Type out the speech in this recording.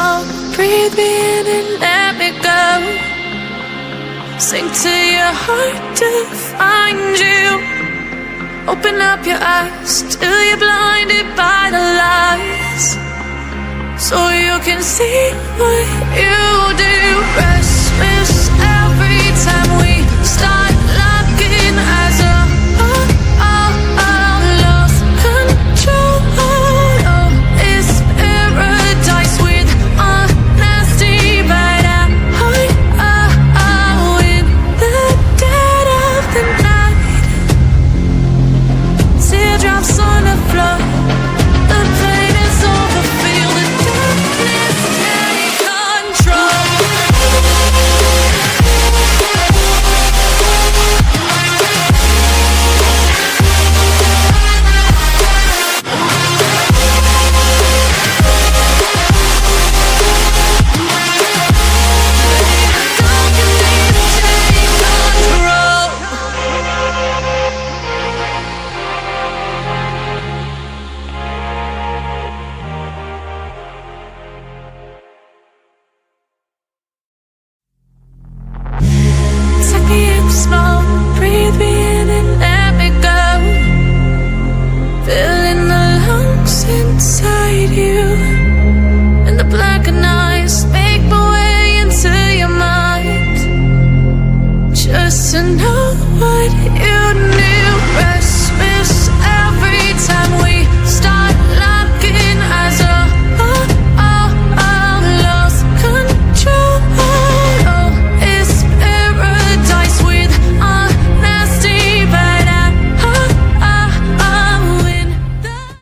small. Breathe me in and let me go. Sink to your heart to find you. Open up your eyes till you're blinded by the lies, so you can see what you do. Restless every time we start locking eyes. Lost control. Oh, it's paradise with honesty, but I'm in the dead of the night. Teardrops on the floor. The pain is over. Feel the darkness take control. Take me in small, breathe me in and let me go. Filling the lungs inside you, and the blackened eyes make my way into your mind, just to know what you knew.